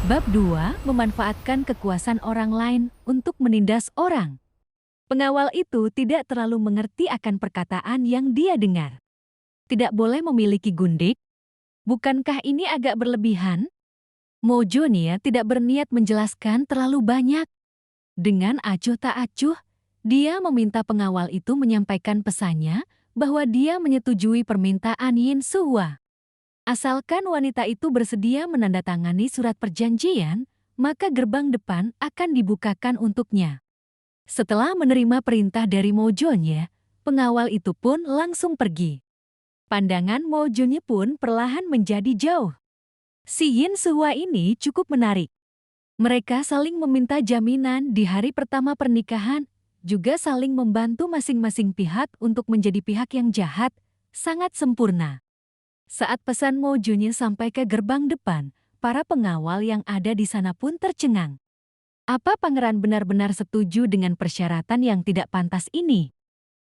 Bab 2, memanfaatkan kekuasaan orang lain untuk menindas orang. Pengawal itu tidak terlalu mengerti akan perkataan yang dia dengar. Tidak boleh memiliki gundik. Bukankah ini agak berlebihan? Mojonia tidak berniat menjelaskan terlalu banyak. Dengan acuh tak acuh, dia meminta pengawal itu menyampaikan pesannya bahwa dia menyetujui permintaan Yin Suhua. Asalkan wanita itu bersedia menandatangani surat perjanjian, maka gerbang depan akan dibukakan untuknya. Setelah menerima perintah dari Mojonya, pengawal itu pun langsung pergi. Pandangan Mojonya pun perlahan menjadi jauh. Si Yin Suhua ini cukup menarik. Mereka saling meminta jaminan di hari pertama pernikahan, juga saling membantu masing-masing pihak untuk menjadi pihak yang jahat, sangat sempurna. Saat pesan Mojonya sampai ke gerbang depan, para pengawal yang ada di sana pun tercengang. Apa pangeran benar-benar setuju dengan persyaratan yang tidak pantas ini?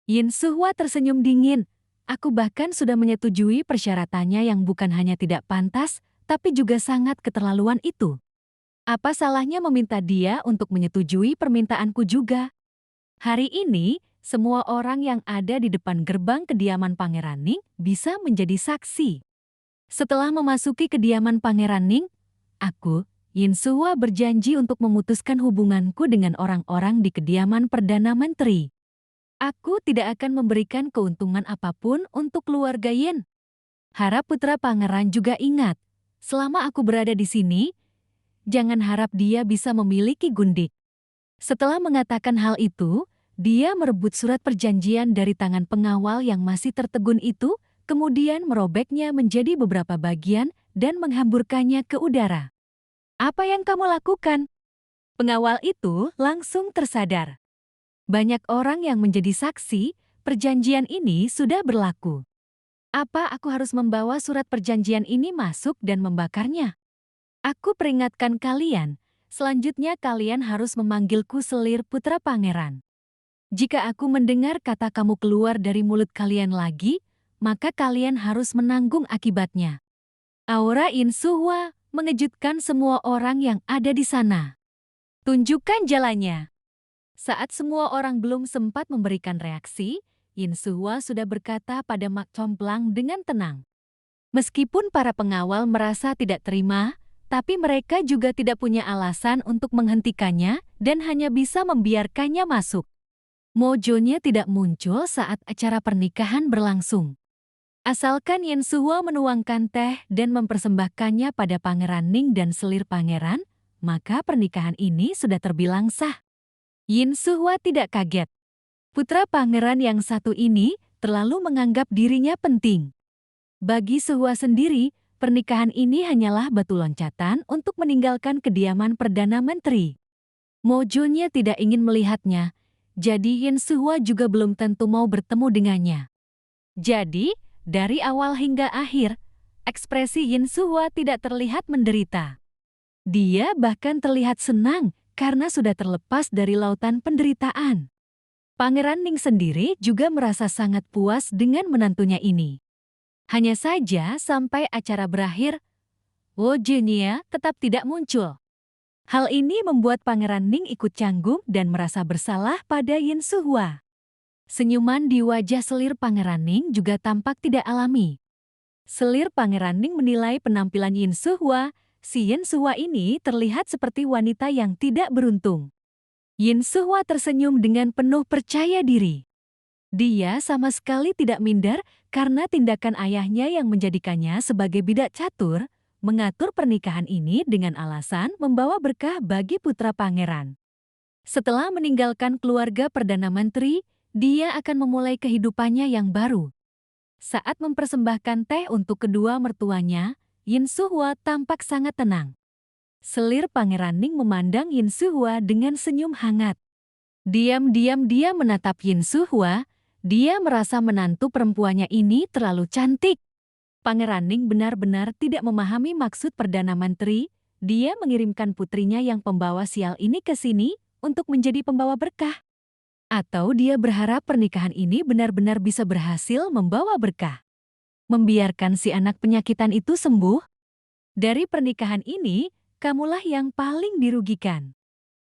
Yin Suhua tersenyum dingin. Aku bahkan sudah menyetujui persyaratannya yang bukan hanya tidak pantas, tapi juga sangat keterlaluan itu. Apa salahnya meminta dia untuk menyetujui permintaanku juga? Hari ini, semua orang yang ada di depan gerbang kediaman Pangeran Ning bisa menjadi saksi. Setelah memasuki kediaman Pangeran Ning, aku, Yin Suhua, berjanji untuk memutuskan hubunganku dengan orang-orang di kediaman Perdana Menteri. Aku tidak akan memberikan keuntungan apapun untuk keluarga Yin. Harap putra pangeran juga ingat, selama aku berada di sini, jangan harap dia bisa memiliki gundik. Setelah mengatakan hal itu, dia merebut surat perjanjian dari tangan pengawal yang masih tertegun itu, kemudian merobeknya menjadi beberapa bagian dan menghamburkannya ke udara. Apa yang kamu lakukan? Pengawal itu langsung tersadar. Banyak orang yang menjadi saksi, perjanjian ini sudah berlaku. Apa aku harus membawa surat perjanjian ini masuk dan membakarnya? Aku peringatkan kalian, selanjutnya kalian harus memanggilku selir putra pangeran. Jika aku mendengar kata kamu keluar dari mulut kalian lagi, maka kalian harus menanggung akibatnya. Aura Yin Suhua mengejutkan semua orang yang ada di sana. Tunjukkan jalannya. Saat semua orang belum sempat memberikan reaksi, Yin Suhua sudah berkata pada Mak Complang dengan tenang. Meskipun para pengawal merasa tidak terima, tapi mereka juga tidak punya alasan untuk menghentikannya dan hanya bisa membiarkannya masuk. Mojonya tidak muncul saat acara pernikahan berlangsung. Asalkan Yin Suhua menuangkan teh dan mempersembahkannya pada Pangeran Ning dan selir pangeran, maka pernikahan ini sudah terbilang sah. Yin Suhua tidak kaget. Putra pangeran yang satu ini terlalu menganggap dirinya penting. Bagi Suhua sendiri, pernikahan ini hanyalah batu loncatan untuk meninggalkan kediaman Perdana Menteri. Mojonya tidak ingin melihatnya, jadi Yin Suhua juga belum tentu mau bertemu dengannya. Jadi, dari awal hingga akhir, ekspresi Yin Suhua tidak terlihat menderita. Dia bahkan terlihat senang karena sudah terlepas dari lautan penderitaan. Pangeran Ning sendiri juga merasa sangat puas dengan menantunya ini. Hanya saja sampai acara berakhir, Mojonya tetap tidak muncul. Hal ini membuat Pangeran Ning ikut canggung dan merasa bersalah pada Yin Suhua. Senyuman di wajah selir Pangeran Ning juga tampak tidak alami. Selir Pangeran Ning menilai penampilan Yin Suhua, si Yin Suhua ini terlihat seperti wanita yang tidak beruntung. Yin Suhua tersenyum dengan penuh percaya diri. Dia sama sekali tidak minder karena tindakan ayahnya yang menjadikannya sebagai bidak catur, mengatur pernikahan ini dengan alasan membawa berkah bagi putra pangeran. Setelah meninggalkan keluarga Perdana Menteri, dia akan memulai kehidupannya yang baru. Saat mempersembahkan teh untuk kedua mertuanya, Yin Suhua tampak sangat tenang. Selir Pangeran Ning memandang Yin Suhua dengan senyum hangat. Diam-diam dia menatap Yin Suhua, dia merasa menantu perempuannya ini terlalu cantik. Pangeran Ning benar-benar tidak memahami maksud Perdana Menteri, dia mengirimkan putrinya yang pembawa sial ini ke sini untuk menjadi pembawa berkah. Atau dia berharap pernikahan ini benar-benar bisa berhasil membawa berkah. Membiarkan si anak penyakitan itu sembuh. Dari pernikahan ini, kamulah yang paling dirugikan.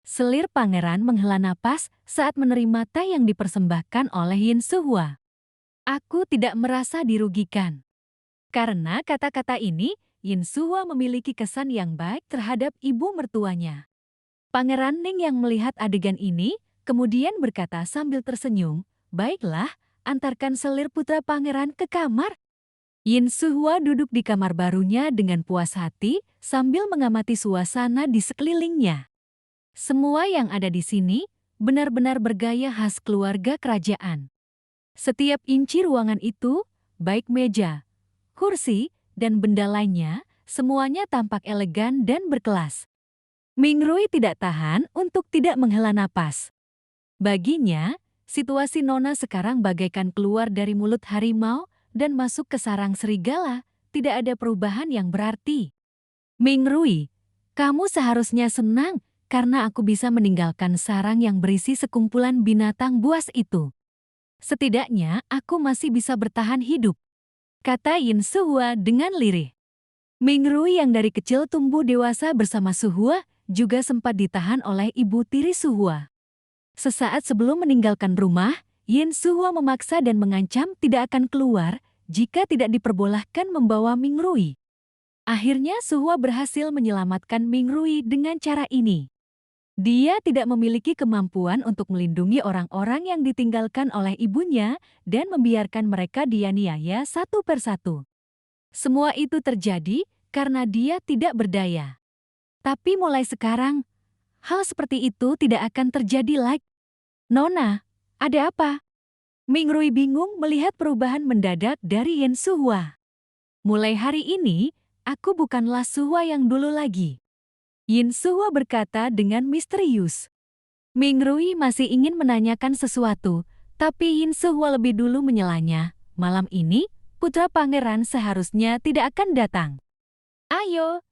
Selir pangeran menghela napas saat menerima teh yang dipersembahkan oleh Yin Suhua. Aku tidak merasa dirugikan. Karena kata-kata ini, Yin Suhua memiliki kesan yang baik terhadap ibu mertuanya. Pangeran Ning yang melihat adegan ini, kemudian berkata sambil tersenyum, "Baiklah, antarkan selir putra pangeran ke kamar." Yin Suhua duduk di kamar barunya dengan puas hati sambil mengamati suasana di sekelilingnya. Semua yang ada di sini benar-benar bergaya khas keluarga kerajaan. Setiap inci ruangan itu, baik meja, kursi, dan benda lainnya, semuanya tampak elegan dan berkelas. Ming Rui tidak tahan untuk tidak menghela napas. Baginya, situasi Nona sekarang bagaikan keluar dari mulut harimau dan masuk ke sarang serigala, tidak ada perubahan yang berarti. Ming Rui, kamu seharusnya senang karena aku bisa meninggalkan sarang yang berisi sekumpulan binatang buas itu. Setidaknya aku masih bisa bertahan hidup, kata Yin Suhua dengan lirih. Ming Rui yang dari kecil tumbuh dewasa bersama Suhua juga sempat ditahan oleh ibu tiri Suhua. Sesaat sebelum meninggalkan rumah, Yin Suhua memaksa dan mengancam tidak akan keluar jika tidak diperbolehkan membawa Ming Rui. Akhirnya Suhua berhasil menyelamatkan Ming Rui dengan cara ini. Dia tidak memiliki kemampuan untuk melindungi orang-orang yang ditinggalkan oleh ibunya dan membiarkan mereka dianiaya satu persatu. Semua itu terjadi karena dia tidak berdaya. Tapi mulai sekarang, hal seperti itu tidak akan terjadi lagi. Nona, ada apa? Ming Rui bingung melihat perubahan mendadak dari Yin Suhua. Mulai hari ini, aku bukanlah Suhua yang dulu lagi. Yin Suhua berkata dengan misterius. Ming Rui masih ingin menanyakan sesuatu, tapi Yin Suhua lebih dulu menyelanya. Malam ini, putra pangeran seharusnya tidak akan datang. Ayo,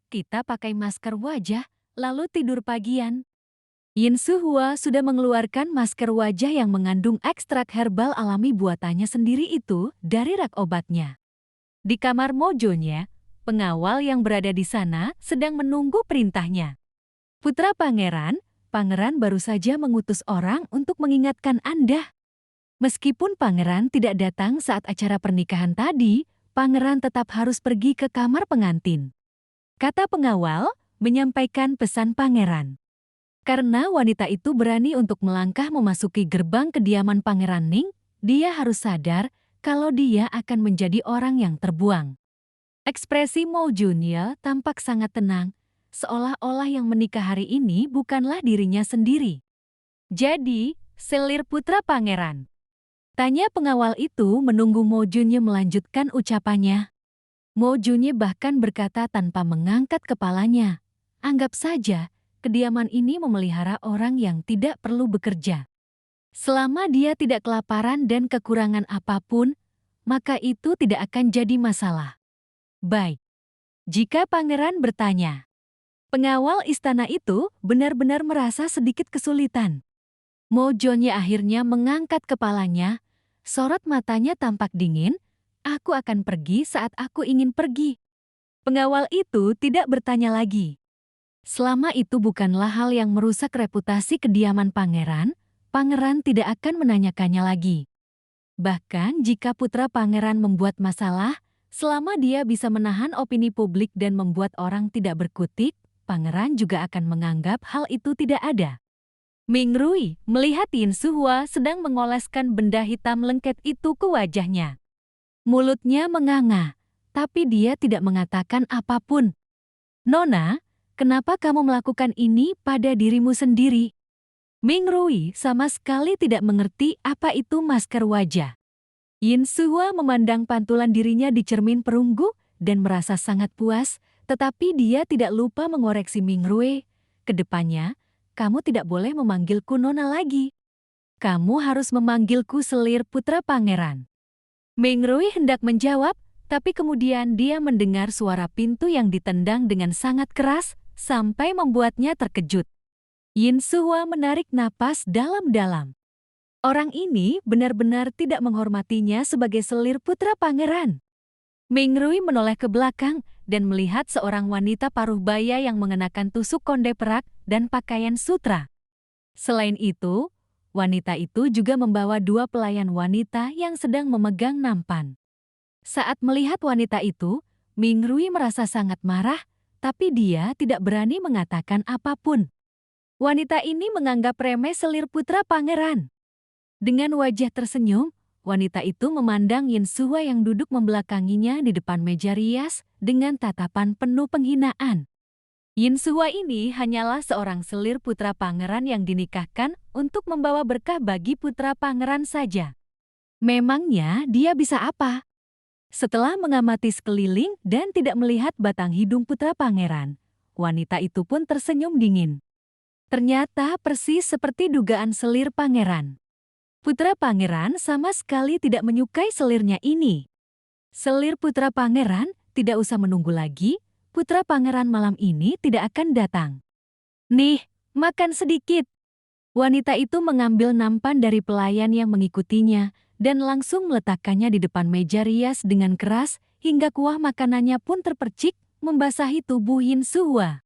kita pakai masker wajah, lalu tidur pagian. Yin Suhua sudah mengeluarkan masker wajah yang mengandung ekstrak herbal alami buatannya sendiri itu dari rak obatnya. Di kamar mojonya, pengawal yang berada di sana sedang menunggu perintahnya. Putra pangeran, pangeran baru saja mengutus orang untuk mengingatkan Anda. Meskipun pangeran tidak datang saat acara pernikahan tadi, pangeran tetap harus pergi ke kamar pengantin. Kata pengawal, menyampaikan pesan pangeran. Karena wanita itu berani untuk melangkah memasuki gerbang kediaman Pangeran Ning, dia harus sadar kalau dia akan menjadi orang yang terbuang. Ekspresi Mo Junye tampak sangat tenang, seolah-olah yang menikah hari ini bukanlah dirinya sendiri. Jadi, selir putra pangeran? Tanya pengawal itu menunggu Mo Junye melanjutkan ucapannya. Mo Junye bahkan berkata tanpa mengangkat kepalanya. Anggap saja, kediaman ini memelihara orang yang tidak perlu bekerja. Selama dia tidak kelaparan dan kekurangan apapun, maka itu tidak akan jadi masalah. Baik. Jika pangeran bertanya, pengawal istana itu benar-benar merasa sedikit kesulitan. Mo Junye akhirnya mengangkat kepalanya, sorot matanya tampak dingin, aku akan pergi saat aku ingin pergi. Pengawal itu tidak bertanya lagi. Selama itu bukanlah hal yang merusak reputasi kediaman pangeran, pangeran tidak akan menanyakannya lagi. Bahkan jika putra pangeran membuat masalah, selama dia bisa menahan opini publik dan membuat orang tidak berkutik, pangeran juga akan menganggap hal itu tidak ada. Ming Rui melihat Yin Suhua sedang mengoleskan benda hitam lengket itu ke wajahnya. Mulutnya menganga, tapi dia tidak mengatakan apapun. Nona, kenapa kamu melakukan ini pada dirimu sendiri? Ming Rui sama sekali tidak mengerti apa itu masker wajah. Yin Suhua memandang pantulan dirinya di cermin perunggu dan merasa sangat puas, tetapi dia tidak lupa mengoreksi Ming Rui. Kedepannya, kamu tidak boleh memanggilku Nona lagi. Kamu harus memanggilku selir putra pangeran. Ming Rui hendak menjawab, tapi kemudian dia mendengar suara pintu yang ditendang dengan sangat keras sampai membuatnya terkejut. Yin Suhua menarik napas dalam-dalam. Orang ini benar-benar tidak menghormatinya sebagai selir putra pangeran. Mingrui menoleh ke belakang dan melihat seorang wanita paruh baya yang mengenakan tusuk konde perak dan pakaian sutra. Selain itu, wanita itu juga membawa dua pelayan wanita yang sedang memegang nampan. Saat melihat wanita itu, Mingrui merasa sangat marah, tapi dia tidak berani mengatakan apapun. Wanita ini menganggap remeh selir putra pangeran. Dengan wajah tersenyum, wanita itu memandang Yin Suhua yang duduk membelakanginya di depan meja rias dengan tatapan penuh penghinaan. Yin Suhua ini hanyalah seorang selir putra pangeran yang dinikahkan untuk membawa berkah bagi putra pangeran saja. Memangnya dia bisa apa? Setelah mengamati sekeliling dan tidak melihat batang hidung putra pangeran, wanita itu pun tersenyum dingin. Ternyata persis seperti dugaan selir pangeran. Putra pangeran sama sekali tidak menyukai selirnya ini. Selir putra pangeran tidak usah menunggu lagi, putra pangeran malam ini tidak akan datang. Nih, makan sedikit. Wanita itu mengambil nampan dari pelayan yang mengikutinya dan langsung meletakkannya di depan meja rias dengan keras hingga kuah makanannya pun terpercik membasahi tubuh Yin Suhua.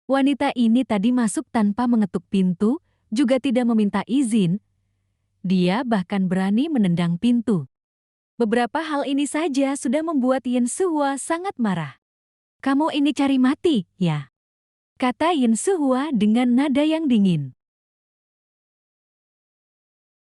Wanita ini tadi masuk tanpa mengetuk pintu, juga tidak meminta izin. Dia bahkan berani menendang pintu. Beberapa hal ini saja sudah membuat Yin Suhua sangat marah. "Kamu ini cari mati, ya?" kata Yin Suhua dengan nada yang dingin.